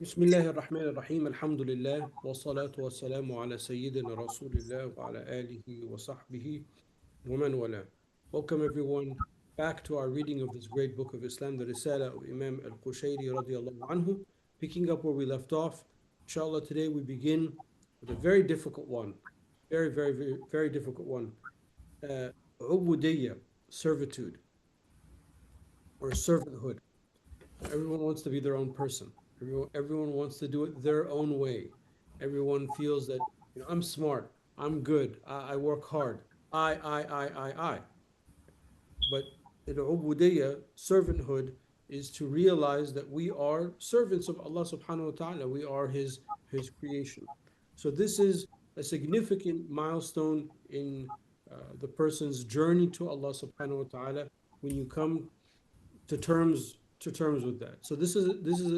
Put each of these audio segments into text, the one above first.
بسم الله الرحمن الرحيم الحمد لله والصلاة والسلام على سيدنا رسول الله وعلى آله وصحبه ومن والاه. Welcome everyone back to our reading of this great book of Islam, the Risala of Imam Al-Qushayri radiallahu anhu. Picking up where we left off, inshallah today we begin with a very difficult one. Very difficult one. Ubudiyya, servitude or servanthood. Everyone wants to be their own person. Everyone wants to do it their own way. Everyone feels that, I'm smart, I'm good, I work hard. I. But al-ubudiyya, servanthood, is to realize that we are servants of Allah subhanahu wa ta'ala. We are His creation. So this is a significant milestone in the person's journey to Allah subhanahu wa ta'ala when you come to terms with that. So this is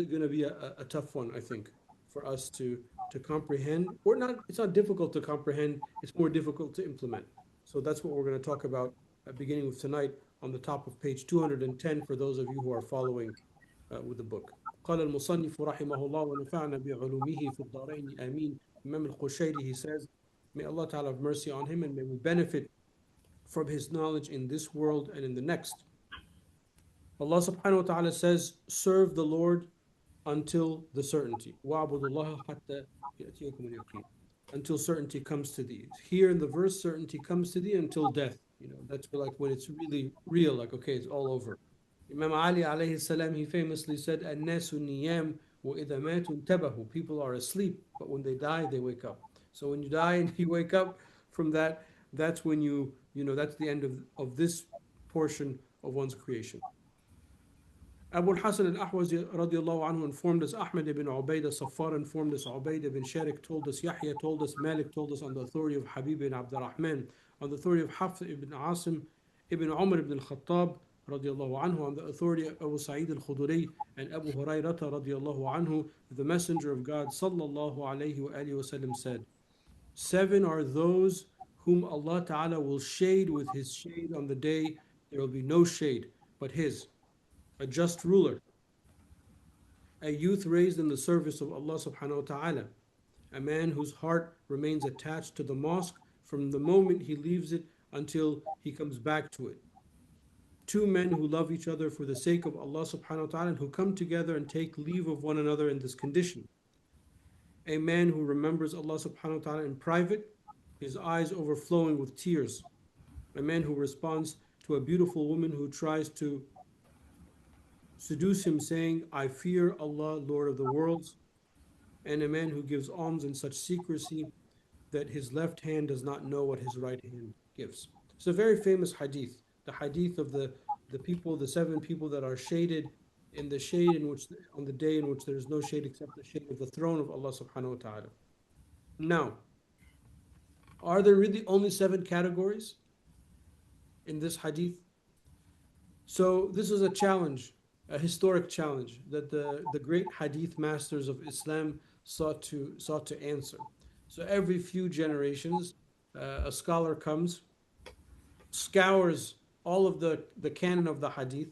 going to be a tough one, I think, for us to comprehend, or not. It's not difficult to comprehend. It's more difficult to implement. So that's what we're going to talk about beginning with tonight on the top of page 210 for those of you who are following with the book. قال المصنف رحمه الله ونفعنا بعلومه في الدارين آمين. Imam al-Qushayri, he says, may Allah Ta'ala have mercy on him and may we benefit from his knowledge in this world and in the next. Allah subhanahu wa ta'ala says, serve the Lord until the certainty. وَاعْبُدُ اللَّهَ حَتَّى يَأْتِيَكُمُ الْيَقِينُ. Until certainty comes to thee. Here in the verse, certainty comes to thee until death. That's like when it's really real, like, okay, it's all over. Imam Ali alayhi salam, he famously said, النَّاسُ نِيَامُ وَإِذَا مَاتُوا انْتَبَهُ. People are asleep, but when they die, they wake up. So when you die and you wake up from that, that's when that's the end of this portion of one's creation. Abu al-Hasan al-Ahwazi radiallahu anhu informed us, Ahmed ibn Ubaydah Safar informed us, Ubaydah ibn Sharik told us, Yahya told us, Malik told us on the authority of Habib ibn Abdurrahman, on the authority of Hafs ibn Asim ibn Umar ibn al-Khattab radiallahu anhu, on the authority of Abu Sa'id al-Khudri and Abu Hurayrata radiallahu anhu, the Messenger of God sallallahu alayhi wa alihi wasallam said, 7 are those whom Allah Ta'ala will shade with His shade on the day there will be no shade but His. A just ruler, a youth raised in the service of Allah subhanahu wa ta'ala, a man whose heart remains attached to the mosque from the moment he leaves it until he comes back to it. 2 men who love each other for the sake of Allah subhanahu wa ta'ala and who come together and take leave of one another in this condition. A man who remembers Allah subhanahu wa ta'ala in private, his eyes overflowing with tears. A man who responds to a beautiful woman who tries to seduce him, saying, I fear Allah, Lord of the worlds. And a man who gives alms in such secrecy that his left hand does not know what his right hand gives. It's a very famous hadith, the hadith of the people, the 7 people that are shaded in the shade on the day in which there is no shade except the shade of the throne of Allah subhanahu wa ta'ala. Now, are there really only 7 categories in this hadith? So this is a challenge, a historic challenge that the great hadith masters of Islam sought to answer. So every few generations, a scholar comes, scours all of the canon of the hadith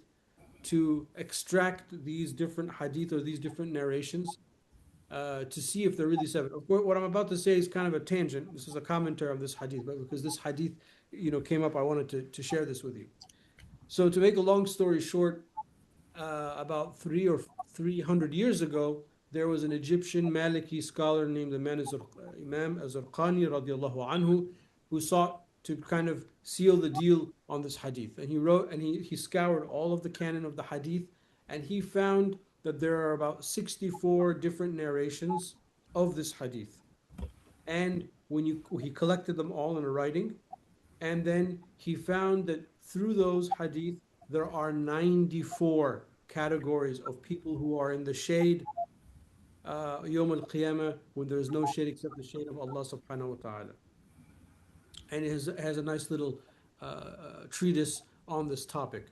to extract these different hadith or these different narrations to see if they're really 7. Of course, what I'm about to say is kind of a tangent. This is a commentary on this hadith, but because this hadith came up, I wanted to share this with you. So to make a long story short, about 300 years ago, there was an Egyptian Maliki scholar named Imam Az-Zarqani radiallahu anhu, who sought to kind of seal the deal on this hadith. And he wrote, and he scoured all of the canon of the hadith, and he found that there are about 64 different narrations of this hadith. And he collected them all in a writing, and then he found that through those hadith, there are 94 categories of people who are in the shade Yawm al-Qiyamah, when there is no shade except the shade of Allah subhanahu wa ta'ala. And it has a nice little treatise on this topic.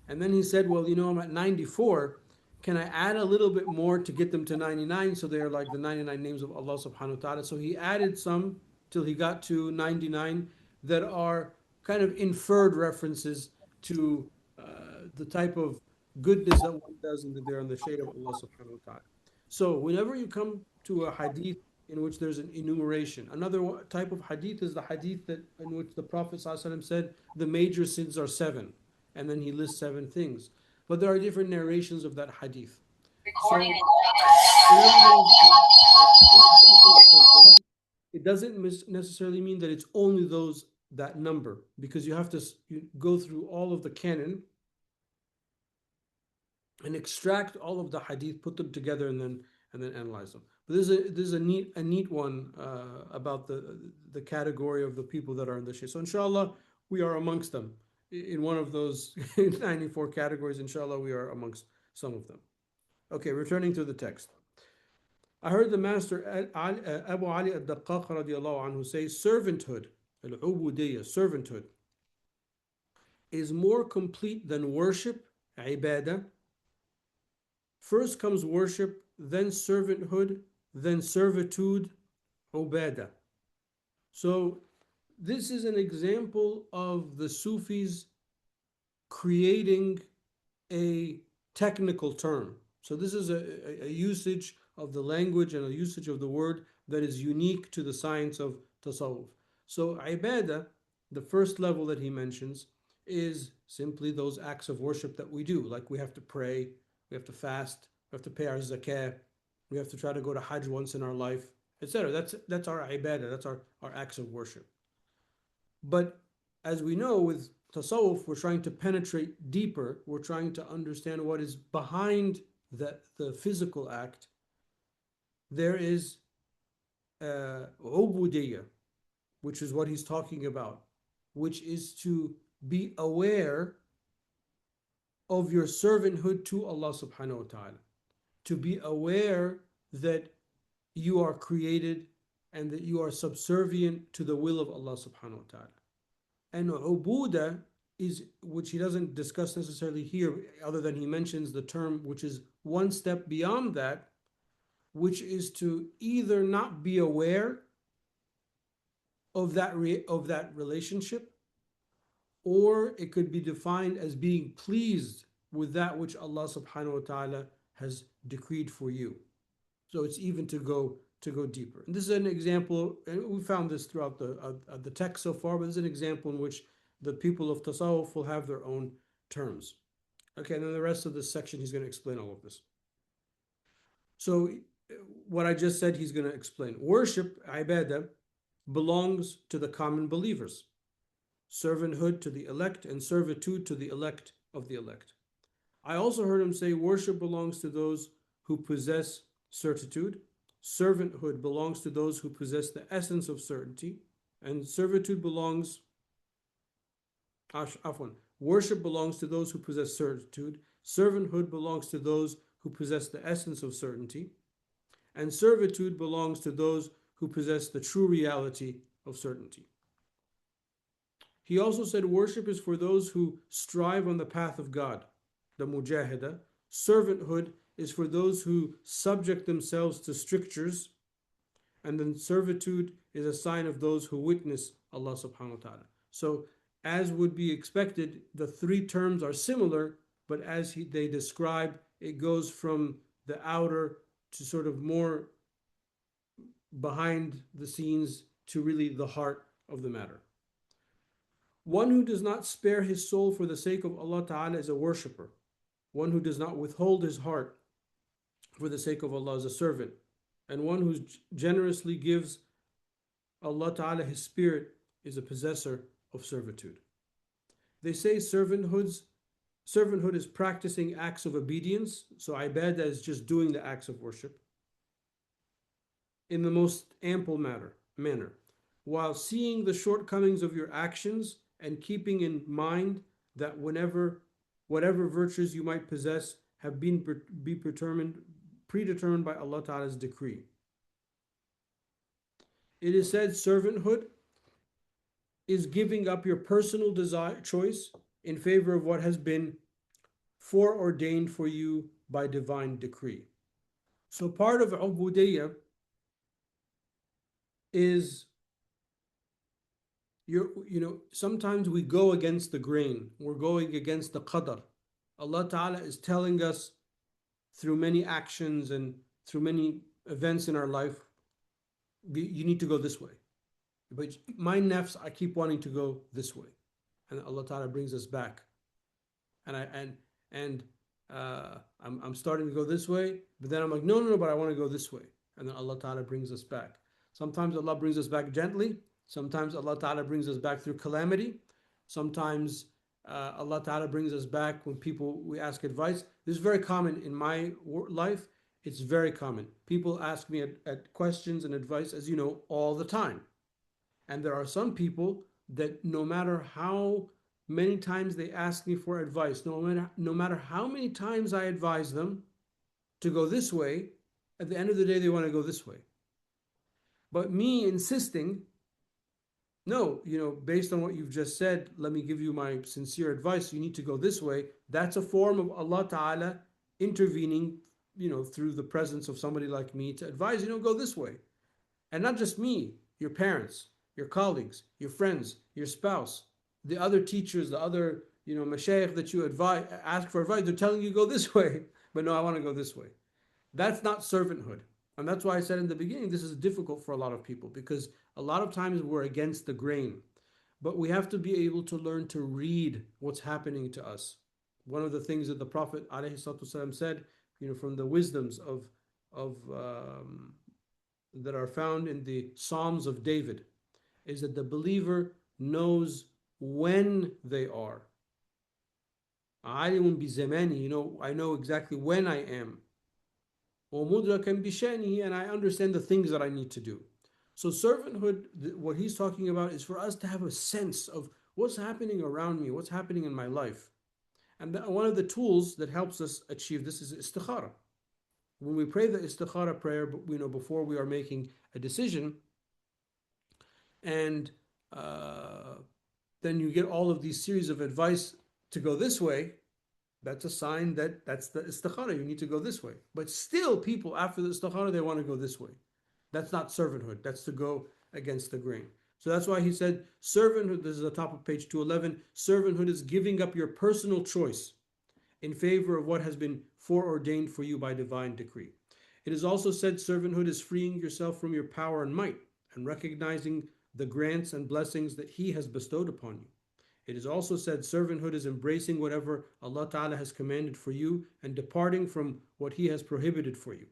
And then he said, well, I'm at 94. Can I add a little bit more to get them to 99? So they are like the 99 names of Allah subhanahu wa ta'ala. So he added some till he got to 99 that are kind of inferred references to the type of goodness that one does in the shade of Allah subhanahu wa ta'ala. So whenever you come to a hadith in which there's an enumeration, another type of hadith is the hadith that in which the Prophet ﷺ said the major sins are seven, and then he lists seven things. But there are different narrations of that hadith. So whenever there's an enumeration of something, it doesn't necessarily mean that it's only those that number, because you have to go through all of the canon and extract all of the hadith, put them together, and then analyze them. But this is a neat one about the category of the people that are in the Shia. So inshallah, we are amongst them. In one of those 94 categories, inshallah, we are amongst some of them. Okay, returning to the text. I heard the master Abu Ali al-Daqqaq radiallahu anhu say, servanthood, al-ubudiyya, servanthood, is more complete than worship, ibadah. First comes worship, then servanthood, then servitude, ubadah. So this is an example of the Sufis creating a technical term. So this is a usage of the language and a usage of the word that is unique to the science of tasawwuf. So ibadah, the first level that he mentions, is simply those acts of worship that we do. Like we have to pray, we have to fast, we have to pay our zakah, we have to try to go to Hajj once in our life, etc. That's our ibadah, that's our acts of worship. But as we know, with tasawwuf, we're trying to penetrate deeper. We're trying to understand what is behind the physical act. There is ubudiyya, which is what he's talking about, which is to be aware of your servanthood to Allah subhanahu wa ta'ala, to be aware that you are created and that you are subservient to the will of Allah subhanahu wa ta'ala. And ubuda is, which he doesn't discuss necessarily here, other than he mentions the term which is one step beyond that, which is to either not be aware of that relationship, or it could be defined as being pleased with that which Allah subhanahu wa ta'ala has decreed for you. So it's even to go deeper. And this is an example, and we found this throughout the text so far, but this is an example in which the people of tasawwuf will have their own terms. Okay, and then the rest of this section, he's going to explain all of this. So what I just said, he's going to explain. Worship, ibadah, belongs to the common believers. Servanthood to the elect, and servitude to the elect of the elect. I also heard him say worship belongs to those who possess certitude. Servanthood belongs to those who possess the essence of certainty. And servitude belongs, worship belongs to those who possess certitude. Servanthood belongs to those who possess the essence of certainty. And servitude belongs to those who possess the true reality of certainty. He also said worship is for those who strive on the path of God, the mujahida. Servanthood is for those who subject themselves to strictures, and then servitude is a sign of those who witness Allah subhanahu wa ta'ala. So as would be expected, the three terms are similar, but as they describe, it goes from the outer to sort of more behind the scenes to really the heart of the matter. One who does not spare his soul for the sake of Allah Ta'ala is a worshipper. One who does not withhold his heart for the sake of Allah is a servant. And one who generously gives Allah Ta'ala his spirit is a possessor of servitude. They say servanthood is practicing acts of obedience. So ibadah is just doing the acts of worship in the most ample manner, while seeing the shortcomings of your actions and keeping in mind that whatever virtues you might possess have been predetermined by Allah Ta'ala's decree. It is said servanthood is giving up your personal choice in favor of what has been foreordained for you by divine decree. So part of ubudiyya is sometimes we go against the grain. We're going against the qadar. Allah Ta'ala is telling us through many actions and through many events in our life, you need to go this way. But my nafs, I keep wanting to go this way. And Allah Ta'ala brings us back. And I'm starting to go this way, but then I'm like, no, no, no, but I want to go this way. And then Allah Ta'ala brings us back. Sometimes Allah brings us back gently. Sometimes Allah Ta'ala brings us back through calamity. Sometimes Allah Ta'ala brings us back when we ask advice. This is very common in my life. It's very common. People ask me at questions and advice, as you know, all the time. And there are some people that no matter how many times they ask me for advice, no matter how many times I advise them to go this way, at the end of the day, they want to go this way. But me insisting, no, based on what you've just said, let me give you my sincere advice. You need to go this way. That's a form of Allah Ta'ala intervening, through the presence of somebody like me to advise, go this way. And not just me, your parents, your colleagues, your friends, your spouse, the other teachers, the other, mashayikh that you ask for advice, they're telling you go this way, but no, I want to go this way. That's not servanthood. And that's why I said in the beginning, this is difficult for a lot of people because a lot of times we're against the grain. But we have to be able to learn to read what's happening to us. One of the things that the Prophet ﷺ said, from the wisdoms of that are found in the Psalms of David, is that the believer knows when they are. Alimun bi zamani, I know exactly when I am. وَمُدْرَكًا بِشَأْنِهِ, and I understand the things that I need to do. So servanthood, what he's talking about is for us to have a sense of what's happening around me, what's happening in my life. And one of the tools that helps us achieve this is istikhara. When we pray the istikhara prayer, before we are making a decision, and then you get all of these series of advice to go this way, that's a sign that that's the istikhara. You need to go this way. But still, people after the istikhara, they want to go this way. That's not servanthood. That's to go against the grain. So that's why he said servanthood, this is the top of page 211, servanthood is giving up your personal choice in favor of what has been foreordained for you by divine decree. It is also said servanthood is freeing yourself from your power and might and recognizing the grants and blessings that he has bestowed upon you. It is also said servanthood is embracing whatever Allah Ta'ala has commanded for you and departing from what he has prohibited for you.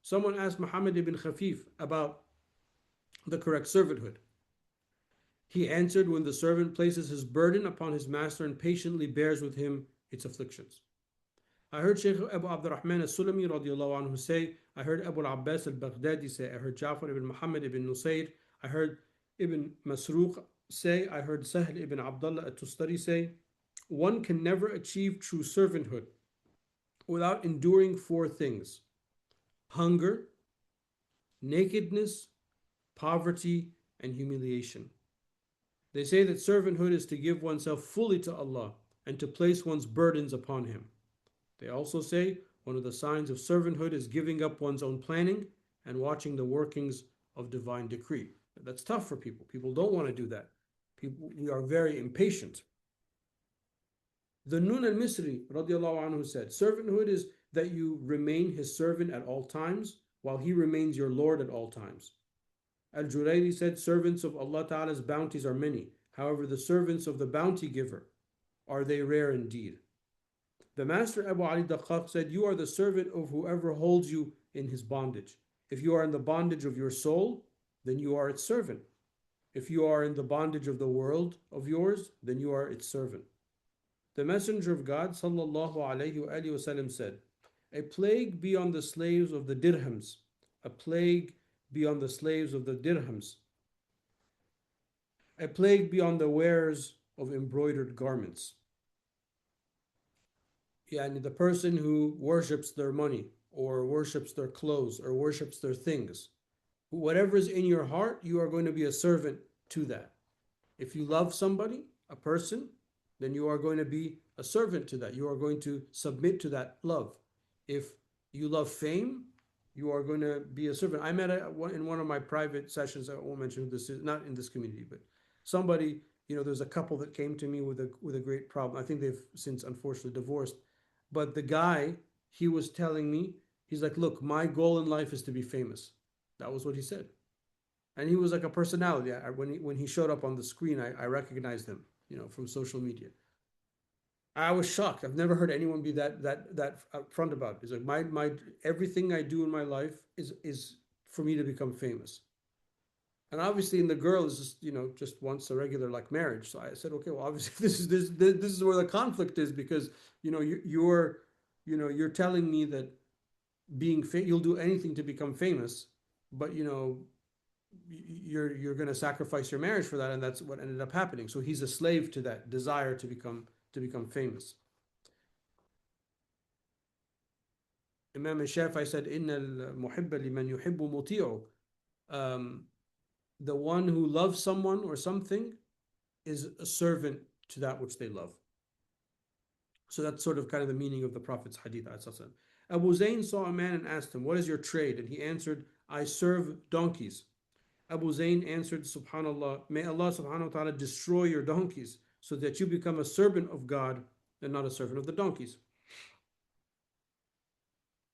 Someone asked Muhammad ibn Khafif about the correct servanthood. He answered, when the servant places his burden upon his master and patiently bears with him its afflictions. I heard Shaykh Abu Abdurrahman al-Sulami radiallahu anhu say, I heard Abu al-Abbas al-Baghdadi say, I heard Ja'far ibn Muhammad ibn Nusayr, I heard Ibn Masruq say, I heard Sahl ibn Abdullah al-Tustari say, one can never achieve true servanthood without enduring four things: hunger, nakedness, poverty, and humiliation. They say that servanthood is to give oneself fully to Allah and to place one's burdens upon Him. They also say one of the signs of servanthood is giving up one's own planning and watching the workings of divine decree. That's tough for people. People don't want to do that. We are very impatient. The Nun al-Misri radiallahu anhu said, servanthood is that you remain his servant at all times while he remains your Lord at all times. Al-Jurayri said, servants of Allah Ta'ala's bounties are many. However, the servants of the bounty giver, are they rare indeed. The Master Abu Ali Daqqaq said, you are the servant of whoever holds you in his bondage. If you are in the bondage of your soul, then you are its servant. If you are in the bondage of the world of yours, then you are its servant. The Messenger of God sallallahu alayhi wa sallam said, a plague be on the slaves of the dirhams, a plague be on the slaves of the dirhams, a plague be on the wearers of embroidered garments. Yani the person who worships their money or worships their clothes or worships their things. Whatever is in your heart, you are going to be a servant to that. If you love somebody, a person, then you are going to be a servant to that. You are going to submit to that love. If you love fame, you are going to be a servant. I met in one of my private sessions, I won't mention who this is, not in this community, but somebody, there's a couple that came to me with a great problem. I think they've since unfortunately divorced. But the guy, he was telling me, He's like, look, my goal in life is to be famous. That was what he said. And he was like a personality. When he showed up on the screen, I recognized him, from social media. I was shocked. I've never heard anyone be that upfront about it. It's like my everything I do in my life is for me to become famous. And obviously, in the girl is just just wants a regular like marriage. So I said, okay, well, obviously this is where the conflict is, because you're telling me that you'll do anything to become famous, but you're going to sacrifice your marriage for that, and that's what ended up happening. So he's a slave to that desire to become famous. Imam Shafi'i said, "Inna al-muhibba liman yuhibbu muti'u." Um, the one who loves someone or something is a servant to that which they love. So that's sort of kind of the meaning of the Prophet's hadith. Abu Zayn saw a man and asked him, "What is your trade?" And he answered, "I serve donkeys." Abu Zayn answered, "Subhanallah, may Allah subhanahu wa ta'ala destroy your donkeys so that you become a servant of God and not a servant of the donkeys."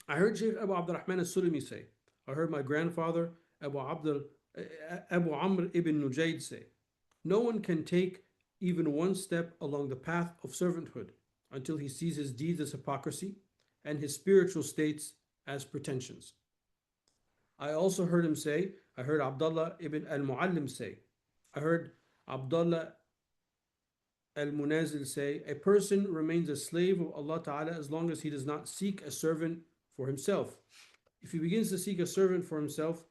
I heard Sheikh Abu Abdurrahman al-Sulami say, I heard my grandfather Abu Amr ibn Nujayd say, no one can take even one step along the path of servanthood until he sees his deeds as hypocrisy and his spiritual states as pretensions. I also heard him say, I heard Abdullah ibn al-Muallim say, I heard Abdullah al-Munazil say, a person remains a slave of Allah Ta'ala as long as he does not seek a servant for himself. If he begins to seek a servant for himself,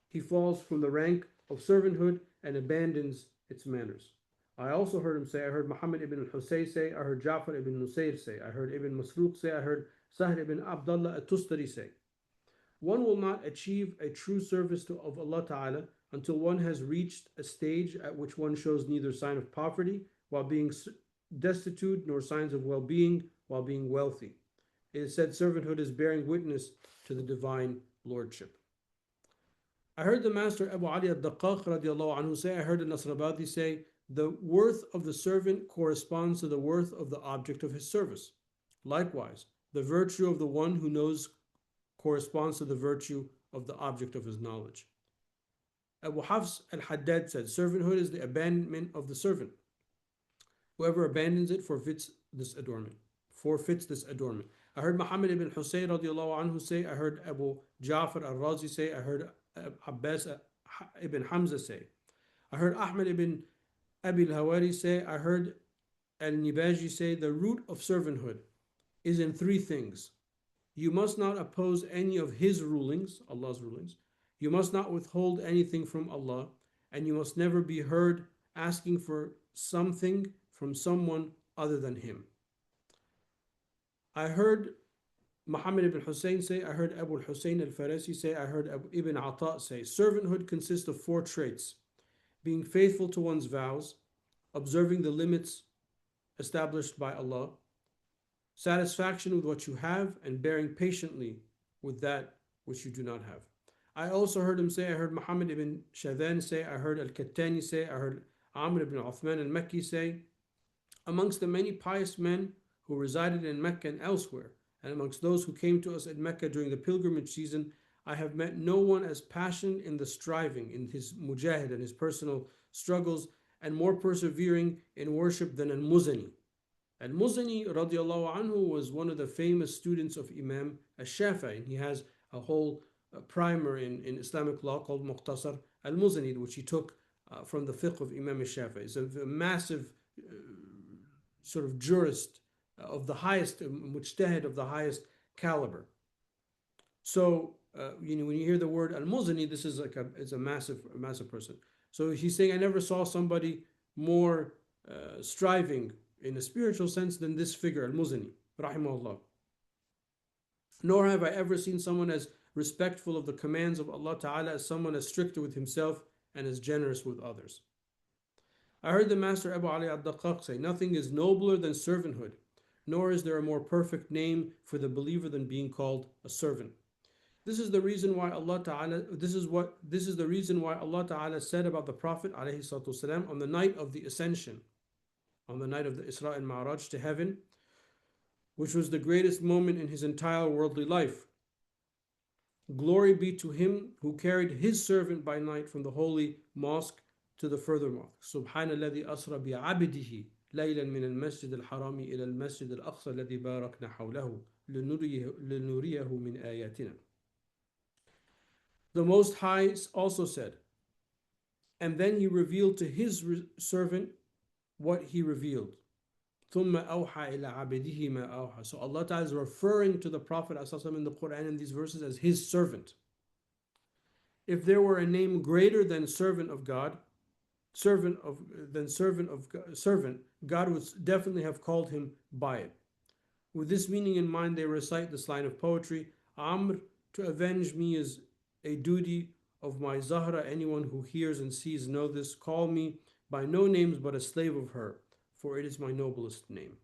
he falls from the rank of servanthood and abandons its manners. I also heard him say, I heard Muhammad ibn al-Husayn say, I heard Ja'far ibn Nusayr say, I heard Ibn Masruq say, I heard Sahl ibn Abdullah al-Tustari say, one will not achieve a true service of Allah Ta'ala until one has reached a stage at which one shows neither sign of poverty while being destitute nor signs of well-being while being wealthy. It is said servanthood is bearing witness to the divine lordship. I heard the master Abu Ali al-Daqqaq radiallahu anhu say, I heard al-Nasrabadi say, the worth of the servant corresponds to the worth of the object of his service. Likewise, the virtue of the one who knows corresponds to the virtue of the object of his knowledge. Abu Hafs al-Haddad said, servanthood is the abandonment of the servant. Whoever abandons it forfeits this adornment. I heard Muhammad ibn Husayn radiallahu anhu say, I heard Abu Ja'far al-Razi say, I heard Abbas ibn Hamza say, I heard Ahmad ibn Abi al-Hawari say, I heard al-Nibaji say, the root of servanthood is in three things. You must not oppose any of His rulings, Allah's rulings. You must not withhold anything from Allah, and you must never be heard asking for something from someone other than Him. I heard Muhammad ibn Hussein say, I heard Abu al-Hussein al-Farasi say, I heard Ibn Ata say, servanthood consists of four traits: being faithful to one's vows, observing the limits established by Allah, satisfaction with what you have, and bearing patiently with that which you do not have. I also heard him say, I heard Muhammad ibn Shadhan say, I heard Al-Kattani say, I heard Amr ibn Uthman al-Makki say, amongst the many pious men who resided in Mecca and elsewhere, and amongst those who came to us at Mecca during the pilgrimage season, I have met no one as passionate in the striving, in his mujahid and his personal struggles, and more persevering in worship than al-Muzani. Al-Muzani radiallahu anhu was one of the famous students of Imam al-Shafi'i. He has a whole primer in Islamic law called Muqtasar al-Muzani, which he took from the fiqh of Imam al-Shafi'i. It's a massive sort of jurist of the highest, mujtahid of the highest caliber. So, when you hear the word al-Muzani, this is it's a massive person. So he's saying, I never saw somebody more striving in a spiritual sense than this figure, al-Muzani, rahimahullah. Nor have I ever seen someone as respectful of the commands of Allah Ta'ala as someone as strict with himself and as generous with others. I heard the master Abu Ali al-Daqqaq say, nothing is nobler than servanthood, nor is there a more perfect name for the believer than being called a servant. This is the reason why Allah Ta'ala said about the Prophet ﷺ on the night of the ascension, on the night of the Isra and Ma'raj to heaven, which was the greatest moment in his entire worldly life. Glory be to him who carried his servant by night from the holy mosque to the further mosque. Subhanalladhi asra bi abdihi laylan min al-masjid al-harami ila al-masjid al-aqsa alladhi barakna hawlahu linuriyahu min ayatina. The Most High also said, and then he revealed to his servant what he revealed. ثُمَّ أَوْحَى إِلَى عَبِدِهِ مَا أَوْحَى. So Allah Ta'ala is referring to the Prophet in the Quran in these verses as his servant. If there were a name greater than servant of God, servant, God would definitely have called him by it. With this meaning in mind, they recite this line of poetry: Amr, to avenge me is a duty of my Zahra. Anyone who hears and sees know this. Call me by no names but a slave of her, for it is my noblest name.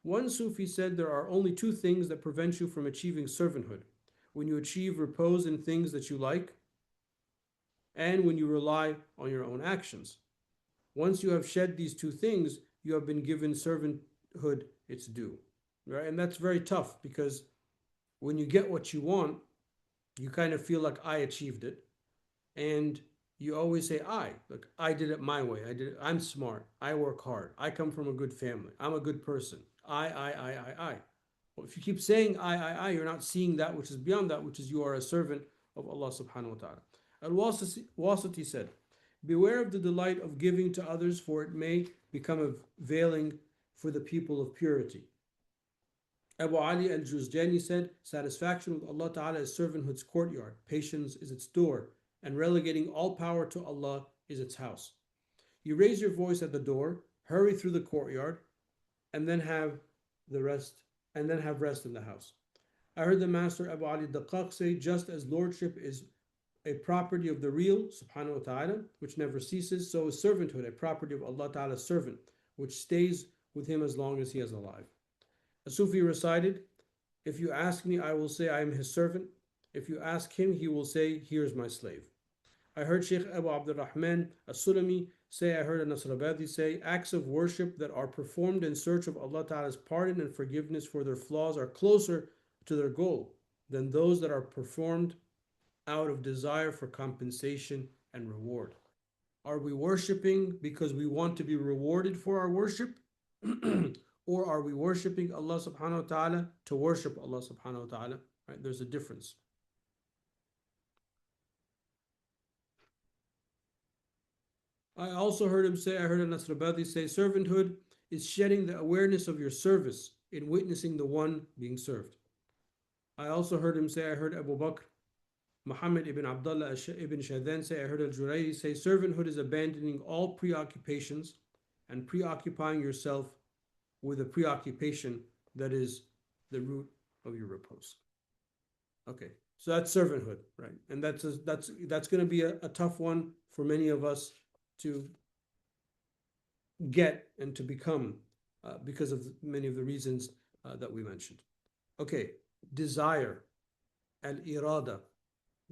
One Sufi said there are only two things that prevent you from achieving servanthood: when you achieve repose in things that you like, and when you rely on your own actions. Once you have shed these two things, you have been given servanthood its due. Right? And that's very tough, because when you get what you want, you kind of feel like I achieved it. And you always say I. Look, I did it my way. I'm smart. I work hard. I come from a good family. I'm a good person. I. Well, if you keep saying I, you're not seeing that which is beyond that, which is you are a servant of Allah subhanahu wa ta'ala. Al-Wasiti said, beware of the delight of giving to others, for it may become a veiling for the people of purity. Abu Ali al-Juzjani said, satisfaction with Allah Ta'ala is servanthood's courtyard, patience is its door, and relegating all power to Allah is its house. You raise your voice at the door, hurry through the courtyard, and then have rest in the house. I heard the Master Abu Ali Daqqaq say, just as lordship is a property of the real, subhanahu wa ta'ala, which never ceases, so is servanthood a property of Allah Ta'ala's servant, which stays with him as long as he is alive. A Sufi recited, if you ask me, I will say I am his servant. If you ask him, he will say, here is my slave. I heard Sheikh Abu Abdurrahman as-Sulami say, I heard Nasrabadi say, acts of worship that are performed in search of Allah Ta'ala's pardon and forgiveness for their flaws are closer to their goal than those that are performed out of desire for compensation and reward. Are we worshiping because we want to be rewarded for our worship? Or are we worshiping Allah subhanahu wa ta'ala to worship Allah subhanahu wa ta'ala? Right? There's a difference. I also heard him say, I heard Nasrabadi say, servanthood is shedding the awareness of your service in witnessing the one being served. I also heard him say, I heard Abu Bakr Muhammad ibn Abdullah ibn Shadhan say, I heard Al-Jurayri say, servanthood is abandoning all preoccupations and preoccupying yourself with a preoccupation that is the root of your repose. Okay, so that's servanthood, right? And that's going to be a tough one for many of us to get and to become because of many of the reasons that we mentioned. Okay, desire, al-irada,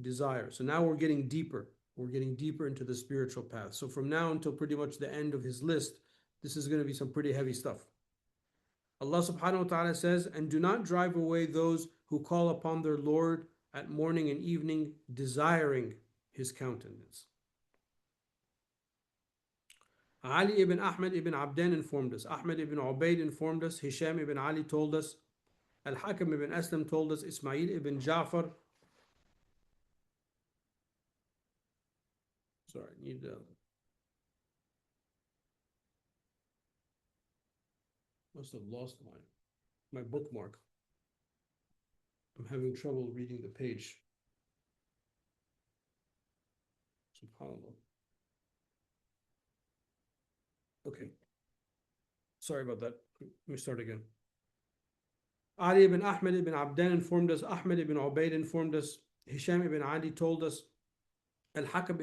desire. So now we're getting deeper. We're getting deeper into the spiritual path. So from now until pretty much the end of his list, this is going to be some pretty heavy stuff. Allah subhanahu wa ta'ala says, and do not drive away those who call upon their Lord at morning and evening, desiring his countenance. Ali ibn Ahmed ibn Abdan informed us. Ahmed ibn Ubayd informed us. Hisham ibn Ali told us. Al-Hakam ibn Aslam told us. Ismail ibn Ja'far. Sorry, I need must have lost my bookmark. I'm having trouble reading the page. SubhanAllah. Okay. Sorry about that. Let me start again. Ali ibn Ahmed ibn Abdan informed us. Ahmed ibn Ubayd informed us. Hisham ibn Ali told us. Al-Hakam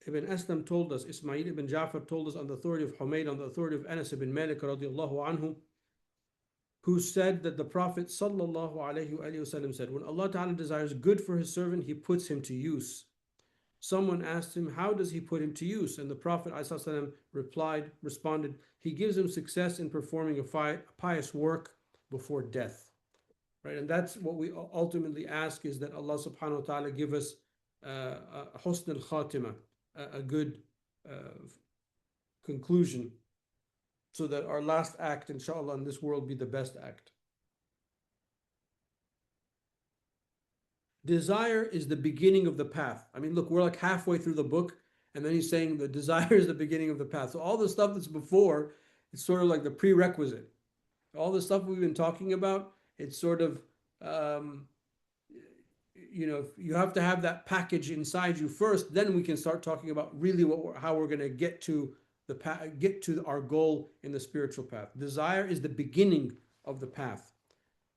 ibn Aslam told us. Ismail ibn Ja'far told us on the authority of Humayd, on the authority of Anas ibn Malik radiallahu anhu, who said that the Prophet sallallahu alayhi wa said, when Allah Ta'ala desires good for his servant, he puts him to use. Someone asked him, how does he put him to use? And the Prophet responded, he gives him success in performing a pious work before death, right? And that's what we ultimately ask, is that Allah subhanahu wa ta'ala give us husn al-khatima, a good conclusion, so that our last act, inshallah, in this world be the best act. Desire is the beginning of the path. I mean, look, we're like halfway through the book, and then he's saying the desire is the beginning of the path. So all the stuff that's before, it's sort of like the prerequisite. All the stuff we've been talking about, it's sort of, you have to have that package inside you first. Then we can start talking about really how we're going to get to our goal in the spiritual path. Desire is the beginning of the path,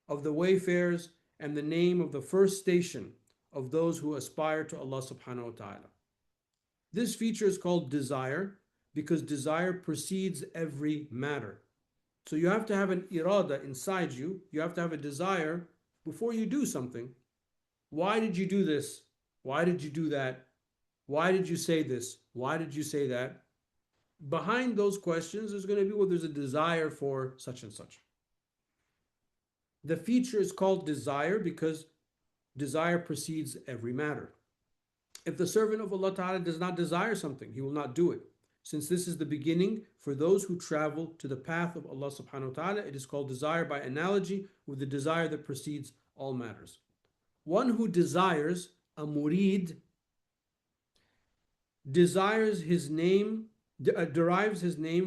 of the wayfarers, and the name of the first station of those who aspire to Allah subhanahu wa ta'ala. This feature is called desire because desire precedes every matter. So you have to have an irada inside you. You have to have a desire before you do something. Why did you do this? Why did you do that? Why did you say this? Why did you say that? Behind those questions, there's going to be, well, there's a desire for such and such. The feature is called desire because desire precedes every matter. If the servant of Allah Ta'ala does not desire something, he will not do it. Since this is the beginning for those who travel to the path of Allah Subhanahu wa Ta'ala, it is called desire by analogy with the desire that precedes all matters. One who desires, a murid, derives his name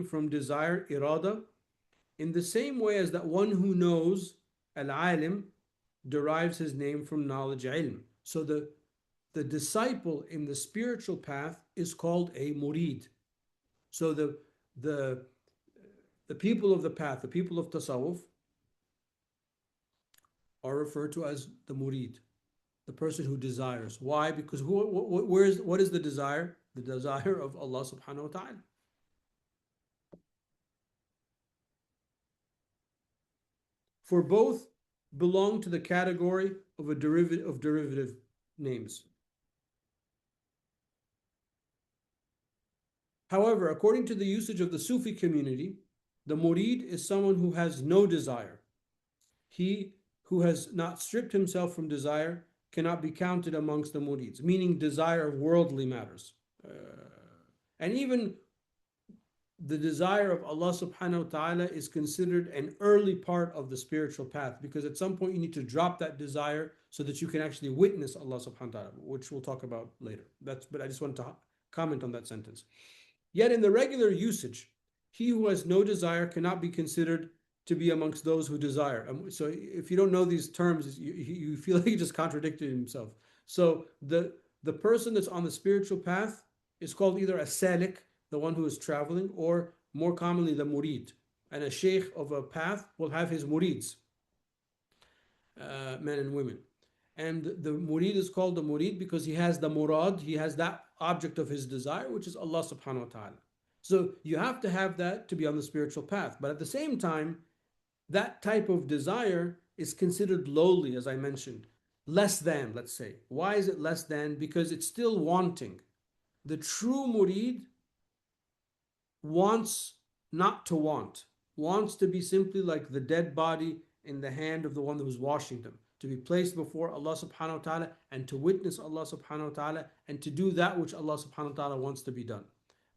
from desire, irada, in the same way as that one who knows, al-alim, derives his name from knowledge, ilm. So the disciple in the spiritual path is called a murid. So the people of the path, the people of tasawwuf, are referred to as the murid, the person who desires. Why? Because what is the desire? The desire of Allah subhanahu wa ta'ala. For both belong to the category of derivative names. However, according to the usage of the Sufi community, the murid is someone who has no desire. He who has not stripped himself from desire cannot be counted amongst the murids, meaning desire of worldly matters. And even the desire of Allah subhanahu wa ta'ala is considered an early part of the spiritual path, because at some point you need to drop that desire so that you can actually witness Allah subhanahu wa ta'ala, which we'll talk about later. But I just wanted to comment on that sentence. Yet in the regular usage, he who has no desire cannot be considered to be amongst those who desire. So if you don't know these terms, you feel like he just contradicted himself. So the person that's on the spiritual path is called either a salik, the one who is traveling, or more commonly the murid. And a sheikh of a path will have his murids, men and women. And the murid is called the murid because he has the murad, he has that object of his desire, which is Allah subhanahu wa ta'ala. So you have to have that to be on the spiritual path. But at the same time, that type of desire is considered lowly, as I mentioned, less than, let's say. Why is it less than? Because it's still wanting. The true murid wants not to want, wants to be simply like the dead body in the hand of the one who's washing them, to be placed before Allah subhanahu wa ta'ala and to witness Allah subhanahu wa ta'ala and to do that which Allah subhanahu wa ta'ala wants to be done.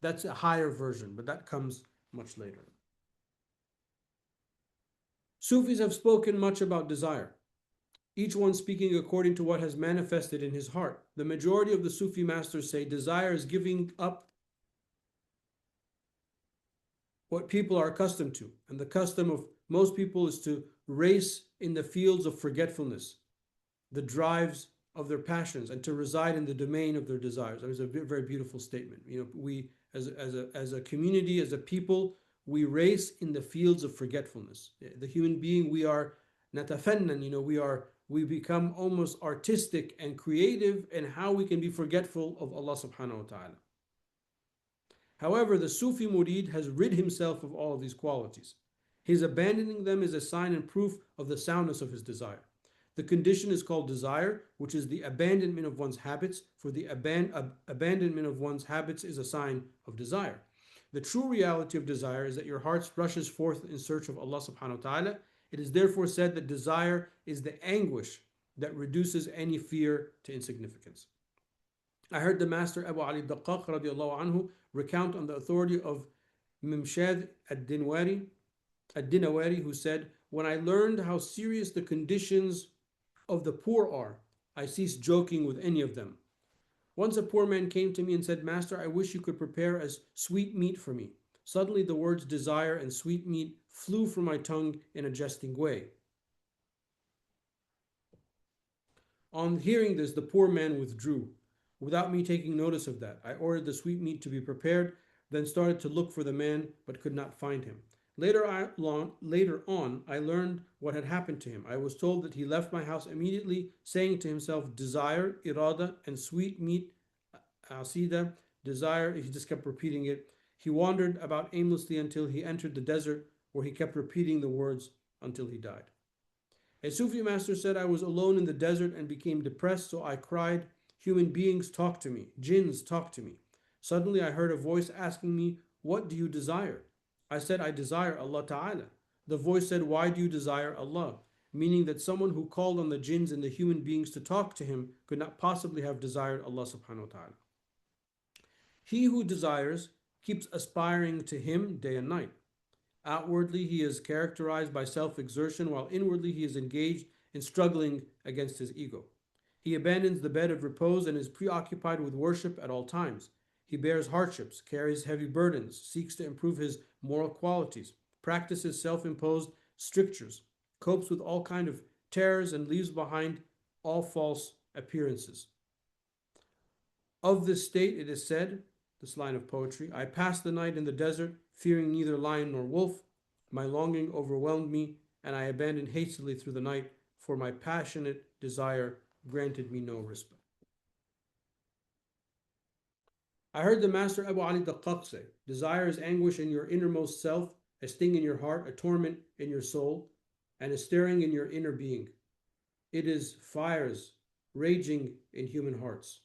That's a higher version, but that comes much later. Sufis have spoken much about desire, each one speaking according to what has manifested in his heart. The majority of the Sufi masters say desire is giving up what people are accustomed to. And the custom of most people is to race in the fields of forgetfulness, the drives of their passions, and to reside in the domain of their desires. That was a very beautiful statement. We as a community, as a people, we race in the fields of forgetfulness. The human being, we are natafannan, we become almost artistic and creative in how we can be forgetful of Allah subhanahu wa ta'ala. However, the Sufi murid has rid himself of all of these qualities. His abandoning them is a sign and proof of the soundness of his desire. The condition is called desire, which is the abandonment of one's habits, for the abandonment of one's habits is a sign of desire. The true reality of desire is that your heart rushes forth in search of Allah subhanahu wa ta'ala. It is therefore said that desire is the anguish that reduces any fear to insignificance. I heard the Master Abu Ali Daqqaq radiallahu anhu recount on the authority of Mimshad ad-Dinawari, who said, "When I learned how serious the conditions of the poor are, I ceased joking with any of them. Once a poor man came to me and said, 'Master, I wish you could prepare as sweet meat for me.' Suddenly the words desire and sweet meat flew from my tongue in a jesting way. On hearing this, the poor man withdrew, without me taking notice of that. I ordered the sweetmeat to be prepared, then started to look for the man, but could not find him. Later on, I learned what had happened to him. I was told that he left my house immediately, saying to himself, desire, irada, and sweetmeat, asida, desire. He just kept repeating it. He wandered about aimlessly until he entered the desert, where he kept repeating the words until he died. A Sufi master said, I was alone in the desert and became depressed, so I cried, human beings, talk to me. Jinns, talk to me. Suddenly I heard a voice asking me, what do you desire? I said, I desire Allah Ta'ala. The voice said, why do you desire Allah? Meaning that someone who called on the jinns and the human beings to talk to him could not possibly have desired Allah Subhanahu wa Ta'ala. He who desires keeps aspiring to him day and night. Outwardly, he is characterized by self-exertion, while inwardly he is engaged in struggling against his ego. He abandons the bed of repose and is preoccupied with worship at all times. He bears hardships, carries heavy burdens, seeks to improve his moral qualities, practices self-imposed strictures, copes with all kinds of terrors, and leaves behind all false appearances. Of this state it is said, this line of poetry, I passed the night in the desert, fearing neither lion nor wolf. My longing overwhelmed me, and I abandoned hastily through the night, for my passionate desire granted me no respite. I heard the Master Abu Ali Daqqaq say, desire is anguish in your innermost self, a sting in your heart, a torment in your soul, and a stirring in your inner being. It is fires raging in human hearts.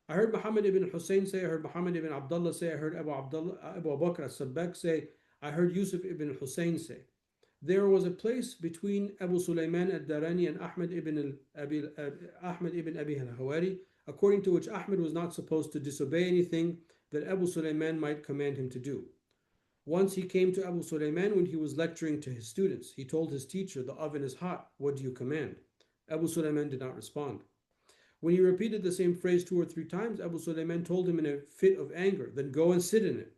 I heard Muhammad ibn Hussein say, I heard Muhammad ibn Abdullah say, I heard Abu Bakr as-Sabbaq say, I heard Yusuf ibn Hussein say. There was a place between Abu Sulaiman al-Darani and Ahmad ibn Abi al-Hawari, according to which Ahmad was not supposed to disobey anything that Abu Sulaiman might command him to do. Once he came to Abu Sulaiman when he was lecturing to his students. He told his teacher, the oven is hot, what do you command? Abu Sulaiman did not respond. When he repeated the same phrase 2 or 3 times, Abu Sulaiman told him in a fit of anger, then go and sit in it.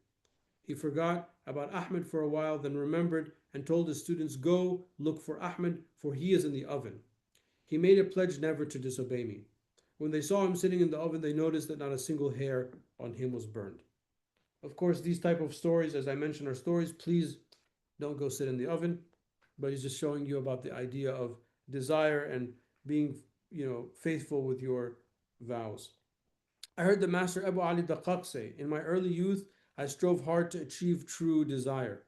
He forgot about Ahmed for a while, then remembered and told his students, go look for Ahmed, for he is in the oven. He made a pledge never to disobey me. When they saw him sitting in the oven, they noticed that not a single hair on him was burned. Of course, these type of stories, as I mentioned, are stories. Please don't go sit in the oven. But he's just showing you about the idea of desire and being, faithful with your vows. I heard the Master Abu Ali Daqqaq say, in my early youth, I strove hard to achieve true desire.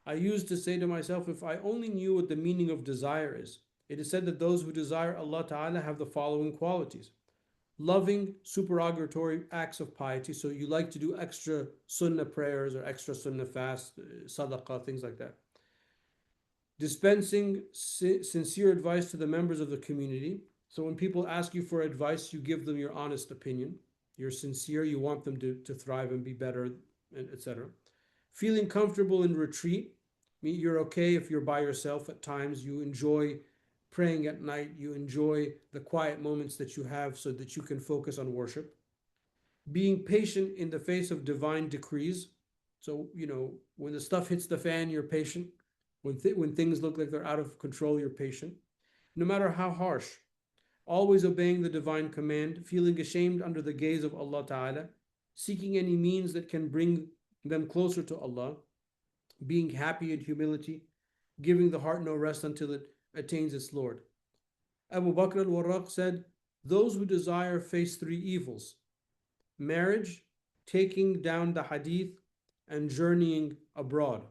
I used to say to myself, if I only knew what the meaning of desire is. It is said that those who desire Allah Ta'ala have the following qualities. Loving supererogatory acts of piety, so you like to do extra sunnah prayers or extra sunnah fast, sadaqah, things like that. Dispensing sincere advice to the members of the community. So when people ask you for advice, you give them your honest opinion. You're sincere, you want them to thrive and be better, etc. Feeling comfortable in retreat. I mean, you're okay if you're by yourself at times. You enjoy praying at night. You enjoy the quiet moments that you have so that you can focus on worship. Being patient in the face of divine decrees. So, when the stuff hits the fan, you're patient. When things look like they're out of control, you're patient. No matter how harsh. Always obeying the divine command, feeling ashamed under the gaze of Allah Ta'ala, seeking any means that can bring them closer to Allah, being happy in humility, giving the heart no rest until it attains its Lord. Abu Bakr al-Warraq said, those who desire face 3 evils: marriage, taking down the hadith, and journeying abroad.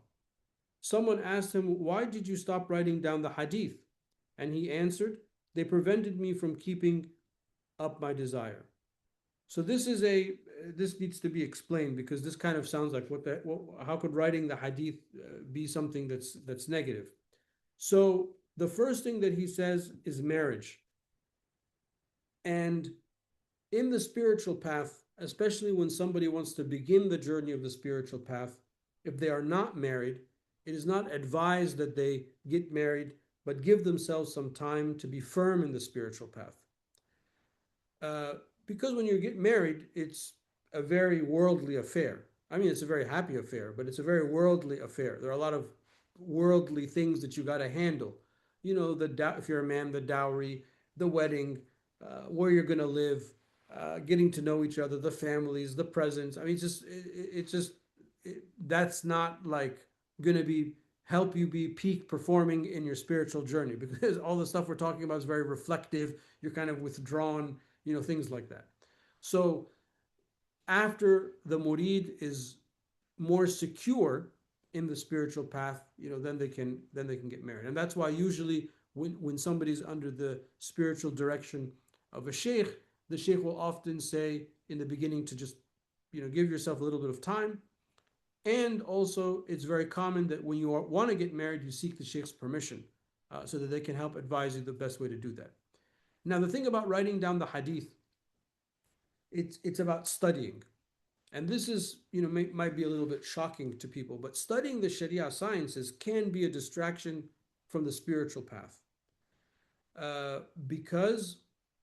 Someone asked him, why did you stop writing down the hadith? And he answered, they prevented me from keeping up my desire. So this needs to be explained, because this kind of sounds like how could writing the hadith be something that's negative? So the first thing that he says is marriage. And in the spiritual path, especially when somebody wants to begin the journey of the spiritual path, if they are not married, it is not advised that they get married, but give themselves some time to be firm in the spiritual path. Uh, because when you get married, it's a very worldly affair. I mean, it's a very happy affair, but it's a very worldly affair. There are a lot of worldly things that you got to handle. You know, if you're a man, the dowry, the wedding, where you're going to live, getting to know each other, the families, the presents. I mean, it's just that's not like going to be help you be peak performing in your spiritual journey because all the stuff we're talking about is very reflective. You're kind of withdrawn, you know, things like that. So after the murid is more secure in the spiritual path, you know, then they can get married. And that's why usually when somebody's under the spiritual direction of a sheikh, the sheikh will often say in the beginning to just, you know, give yourself a little bit of time. And also, it's very common that when you want to get married, you seek the sheikh's permission so that they can help advise you the best way to do that. Now, the thing about writing down the hadith, it's about studying. And this is, you know, might be a little bit shocking to people, but studying the Sharia sciences can be a distraction from the spiritual path because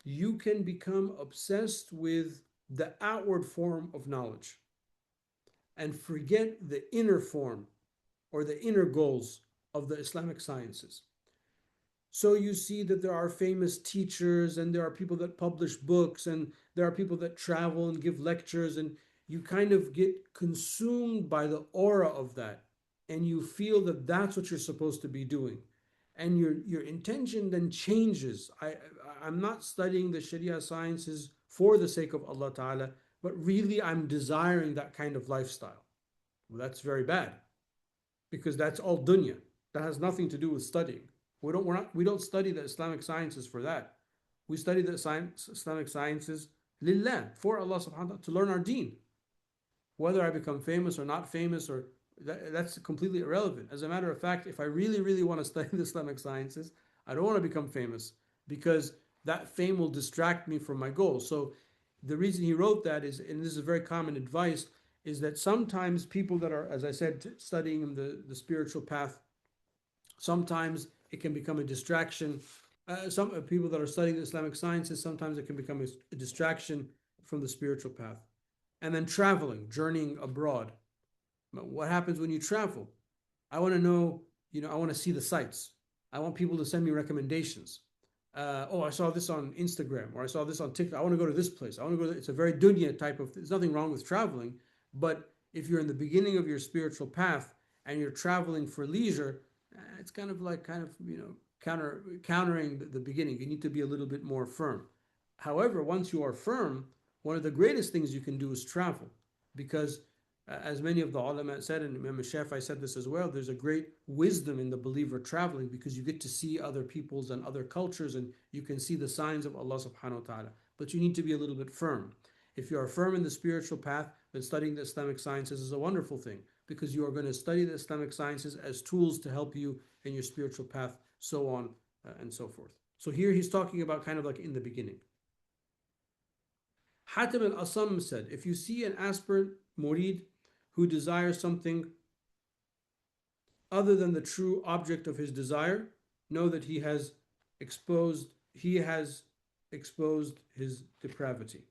you can become obsessed with the outward form of knowledge and forget the inner form or the inner goals of the Islamic sciences. So you see that there are famous teachers and there are people that publish books and there are people that travel and give lectures, and you kind of get consumed by the aura of that and you feel that that's what you're supposed to be doing, and your intention then changes. I'm not studying the Sharia sciences for the sake of Allah Ta'ala, but really I'm desiring that kind of lifestyle. Well, that's very bad because that's all dunya. That has nothing to do with studying. We don't study the Islamic sciences for that. We study the Islamic sciences lillah, for Allah subhanahu wa ta'ala, to learn our deen. Whether I become famous or not famous, or that's completely irrelevant. As a matter of fact, if I really, really want to study the Islamic sciences, I don't want to become famous because that fame will distract me from my goal. So the reason he wrote that is, and this is very common advice, is that sometimes people that are, as I said, studying the spiritual path, sometimes it can become a distraction. Some people that are studying the Islamic sciences, sometimes it can become a distraction from the spiritual path. And then traveling, journeying abroad. But what happens when you travel? I want to know, you know, I want to see the sights. I want people to send me recommendations. Oh, I saw this on Instagram, or I saw this on TikTok. I want to go to this place. I want to go. It's a very dunya type of. There's nothing wrong with traveling, but if you're in the beginning of your spiritual path and you're traveling for leisure, it's kind of like you know, countering the beginning. You need to be a little bit more firm. However, once you are firm, one of the greatest things you can do is travel, because as many of the ulama said, and Imam Shafi'i said this as well, there's a great wisdom in the believer traveling because you get to see other peoples and other cultures and you can see the signs of Allah subhanahu wa ta'ala. But you need to be a little bit firm. If you are firm in the spiritual path, then studying the Islamic sciences is a wonderful thing because you are going to study the Islamic sciences as tools to help you in your spiritual path, so on and so forth. So here he's talking about kind of like in the beginning. Hatim al-Asam said, if you see an aspirant murid who desires something other than the true object of his desire, know that he has exposed his depravity.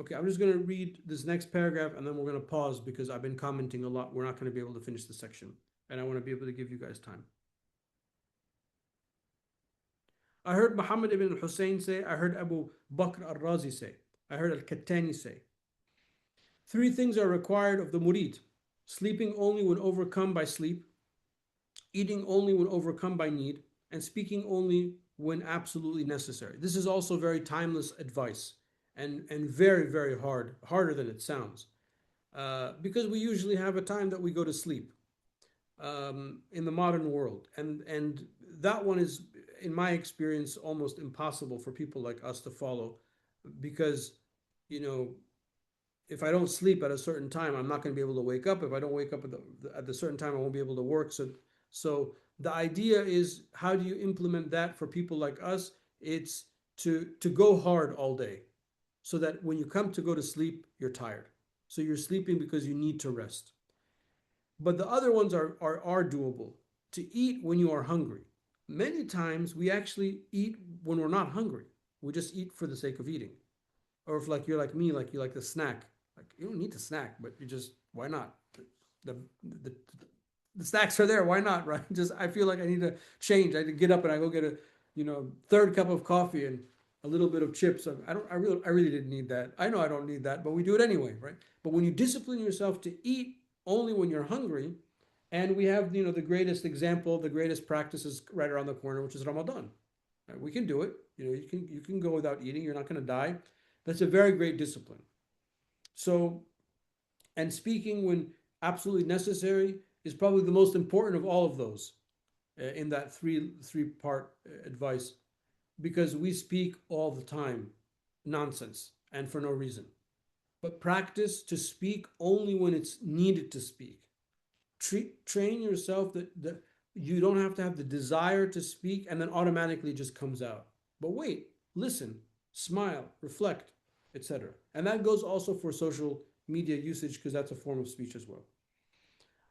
Okay, I'm just going to read this next paragraph and then we're going to pause because I've been commenting a lot. We're not going to be able to finish the section and I want to be able to give you guys time. I heard Muhammad ibn Hussein say, I heard Abu Bakr al-Razi say, I heard al-Kattani say, 3 things are required of the murid: sleeping only when overcome by sleep, eating only when overcome by need, and speaking only when absolutely necessary. This is also very timeless advice and very, very hard, harder than it sounds, because we usually have a time that we go to sleep in the modern world. And that one is, in my experience, almost impossible for people like us to follow because, you know, if I don't sleep at a certain time, I'm not going to be able to wake up. If I don't wake up at the certain time, I won't be able to work. So The idea is, how do you implement that for people like us? It's to go hard all day, so that when you come to go to sleep, you're tired. So you're sleeping because you need to rest. But the other ones are doable. To eat when you are hungry. Many times we actually eat when we're not hungry. We just eat for the sake of eating. Or if like you're like me, like you like the snack. Like you don't need to snack, but you just, why not? The, the, the snacks are there. Why not? Right? Just, I feel like I need to change. I need to get up and I go get a, third cup of coffee and a little bit of chips. I really didn't need that. I know I don't need that, but we do it anyway, right? But when you discipline yourself to eat only when you're hungry, and we have, the greatest example, the greatest practices right around the corner, which is Ramadan. Right? We can do it. You can go without eating. You're not going to die. That's a very great discipline. So, and speaking when absolutely necessary is probably the most important of all of those, in that three part advice, because we speak all the time nonsense and for no reason. But practice to speak only when it's needed to speak. Train yourself that you don't have to have the desire to speak and then automatically just comes out. But wait, listen, smile, reflect, etc. And that goes also for social media usage, because that's a form of speech as well.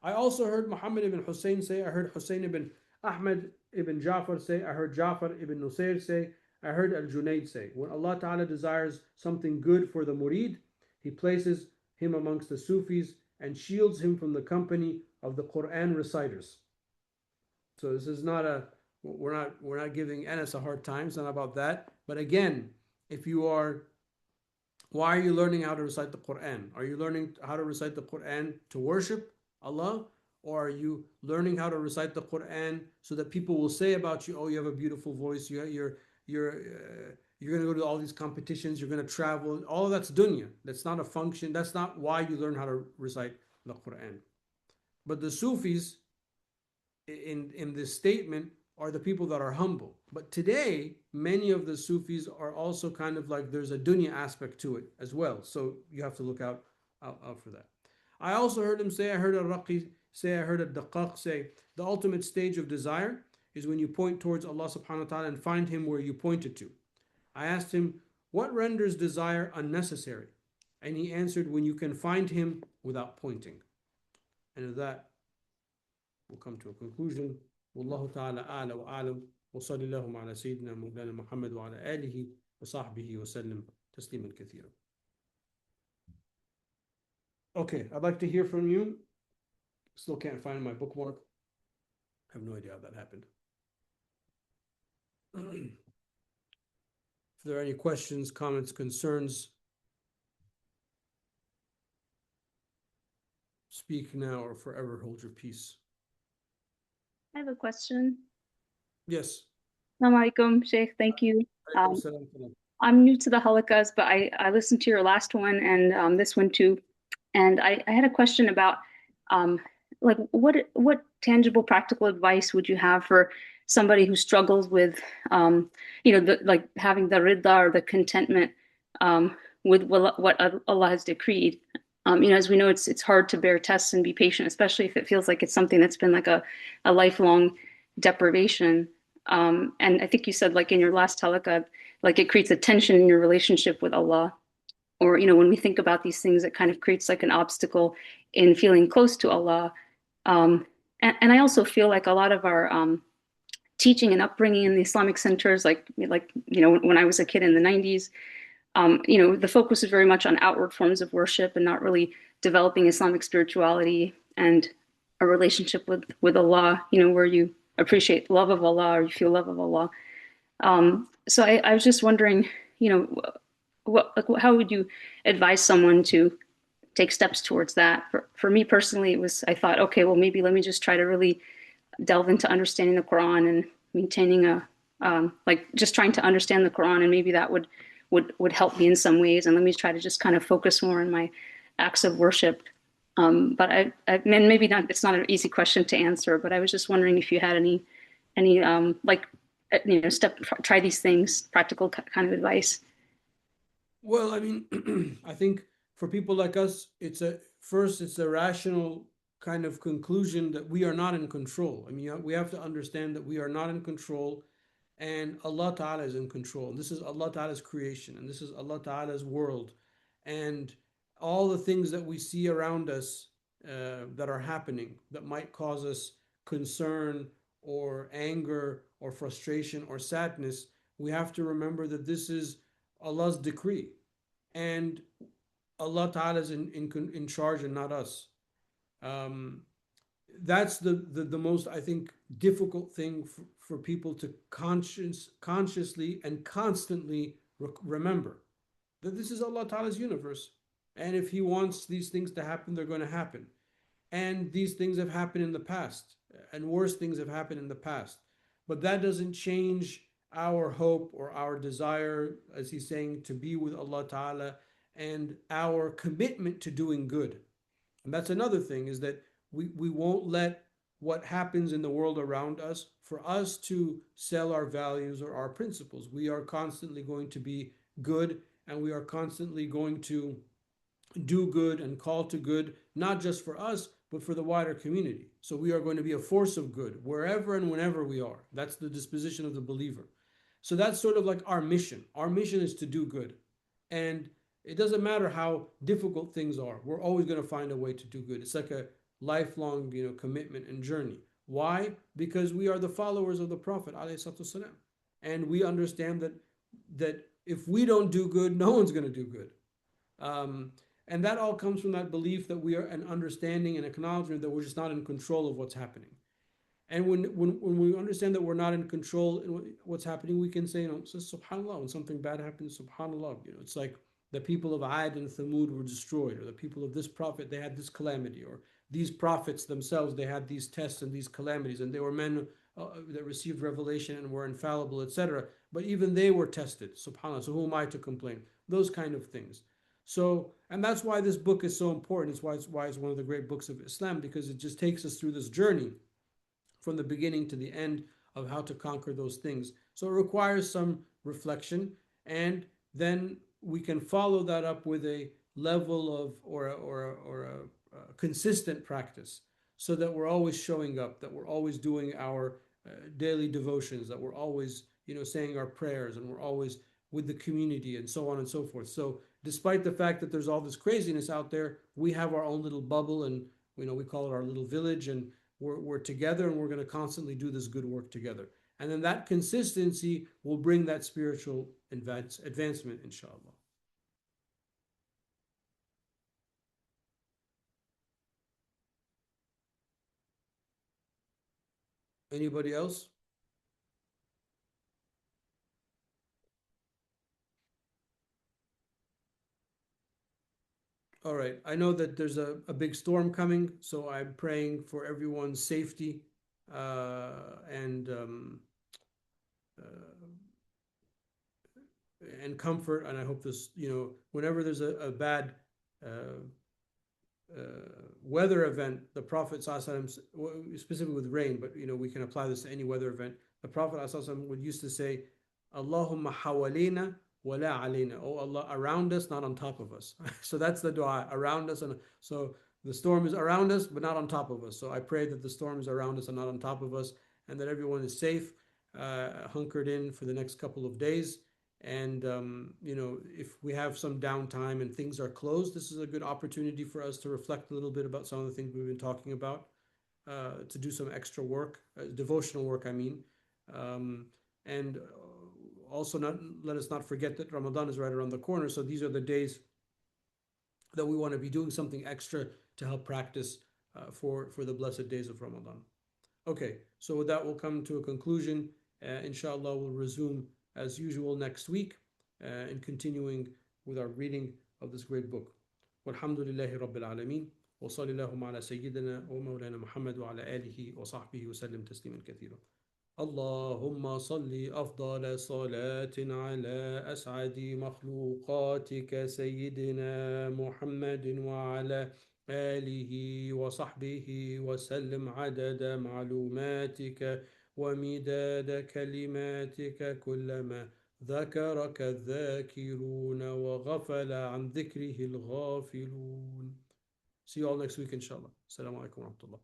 I also heard Muhammad ibn Hussein say, I heard Hussein ibn Ahmed ibn Jafar say, I heard Jafar ibn Nusayr say, I heard Al Junaid say, when Allah Ta'ala desires something good for the murid, He places him amongst the Sufis and shields him from the company of the Quran reciters. So this is not we're not giving Anas a hard time. It's not about that. But again, if you are, why are you learning how to recite the Quran? Are you learning how to recite the Quran to worship Allah? Or are you learning how to recite the Quran so that people will say about you, oh, you have a beautiful voice, you're going to go to all these competitions, you're going to travel. All of that's dunya. That's not a function. That's not why you learn how to recite the Quran. But the Sufis in this statement are the people that are humble. But today, many of the Sufis are also kind of like, there's a dunya aspect to it as well. So you have to look out for that. I also heard him say, I heard Al-Raqi say, I heard Al-Daqqaq say, the ultimate stage of desire is when you point towards Allah subhanahu wa ta'ala and find Him where you pointed to. I asked him, what renders desire unnecessary? And he answered, when you can find Him without pointing. And with that, we'll come to a conclusion. Wallahu ta'ala a'la wa a'lam. Wa sallallahu ala sayyidina mawlana Muhammad wa ala alihi wa sahbihi wa sallam tasliman kathira. Okay, I'd like to hear from you. Still can't find my bookmark. I have no idea how that happened. If there are any questions, comments, concerns, speak now or forever hold your peace. I have a question. Yes. Assalamu alaikum, Sheikh. Thank you. I'm new to the halaqas, but I listened to your last one and this one too. And I had a question about like what tangible practical advice would you have for somebody who struggles with like having the ridda or the contentment with what Allah has decreed. As we know, it's hard to bear tests and be patient, especially if it feels like it's something that's been like a lifelong deprivation. And I think you said, like in your last halaqa, like it creates a tension in your relationship with Allah. Or, when we think about these things, it kind of creates like an obstacle in feeling close to Allah. And I also feel like a lot of our teaching and upbringing in the Islamic centers, like when I was a kid in the 90s, the focus is very much on outward forms of worship and not really developing Islamic spirituality and a relationship with Allah, where you appreciate the love of Allah or you feel love of Allah. So I was just wondering, how would you advise someone to take steps towards that? For me personally, I thought, okay, well, maybe let me just try to really delve into understanding the Quran and maintaining just trying to understand the Quran, and maybe that would help me in some ways. And let me try to just kind of focus more on my acts of worship. But maybe not. It's not an easy question to answer. But I was just wondering if you had any try these things, practical kind of advice. Well, I mean, I think for people like us, it's a rational kind of conclusion that we are not in control. I mean, we have to understand that we are not in control, and Allah Ta'ala is in control. And this is Allah Ta'ala's creation, and this is Allah Ta'ala's world. And all the things that we see around us that are happening that might cause us concern or anger or frustration or sadness, we have to remember that this is Allah's decree. And Allah Ta'ala is in charge and not us. Um, that's the most, I think, difficult thing for people to consciously and constantly remember that this is Allah Ta'ala's universe. And if He wants these things to happen, they're going to happen. And these things have happened in the past, and worse things have happened in the past. But that doesn't change our hope or our desire, as He's saying, to be with Allah Ta'ala, and our commitment to doing good. And that's another thing, is that we won't let what happens in the world around us for us to sell our values or our principles. We are constantly going to be good, and we are constantly going to do good and call to good, not just for us, but for the wider community. So we are going to be a force of good wherever and whenever we are. That's the disposition of the believer. So that's sort of like our mission. Our mission is to do good. And it doesn't matter how difficult things are, we're always going to find a way to do good. It's like a lifelong, commitment and journey. Why? Because we are the followers of the Prophet ﷺ. And we understand that if we don't do good, no one's going to do good. And that all comes from that belief that we are an understanding and acknowledgement that we're just not in control of what's happening. And when we understand that we're not in control in what's happening, we can say, so subhanAllah, when something bad happens, subhanAllah. It's like the people of Ad and Thamud were destroyed, or the people of this prophet, they had this calamity, or these prophets themselves, they had these tests and these calamities, and they were men that received revelation and were infallible, etc. But even they were tested, subhanAllah. So who am I to complain? Those kind of things. So, and that's why this book is so important. It's why it's one of the great books of Islam, because it just takes us through this journey from the beginning to the end of how to conquer those things. So it requires some reflection, and then we can follow that up with a level of or a consistent practice, so that we're always showing up, that we're always doing our daily devotions, that we're always saying our prayers, and we're always with the community, and so on and so forth. So despite the fact that there's all this craziness out there, we have our own little bubble, and we call it our little village, and we're together, and we're going to constantly do this good work together. And then that consistency will bring that spiritual advancement, inshallah. Anybody else? All right. I know that there's a big storm coming, so I'm praying for everyone's safety and comfort. And I hope this, whenever there's a bad weather event, the Prophet ﷺ, specifically with rain, but we can apply this to any weather event. The Prophet ﷺ would used to say, Allahumma hawalina wa la alayna. Oh Allah, around us, not on top of us. So that's the dua, around us. And so the storm is around us, but not on top of us. So I pray that the storm is around us and not on top of us, and that everyone is safe, hunkered in for the next couple of days. And if we have some downtime and things are closed, this is a good opportunity for us to reflect a little bit about some of the things we've been talking about, to do some extra work, devotional work, I mean. And also let us not forget that Ramadan is right around the corner. So these are the days that we want to be doing something extra to help practice for the blessed days of Ramadan. Okay, so with that, we'll come to a conclusion. Inshallah, we'll resume as usual next week, and continuing with our reading of this great book. Walhamdulillahi Rabbil Alameen. Wa sallallahu ala Sayyidina wa Mawlana Muhammad wa ala alihi wa sahbihi wa sallim tasliman kathira. اللهم صل أفضل صلاة على أسعد مخلوقاتك سيدنا محمد وعلى آله وصحبه وسلم عدد معلوماتك ومداد كلماتك كلما ذكرك الذاكرون وغفل عن ذكره الغافلون. See you all next week, inshallah. Assalamu alaikum wa rahmatullah.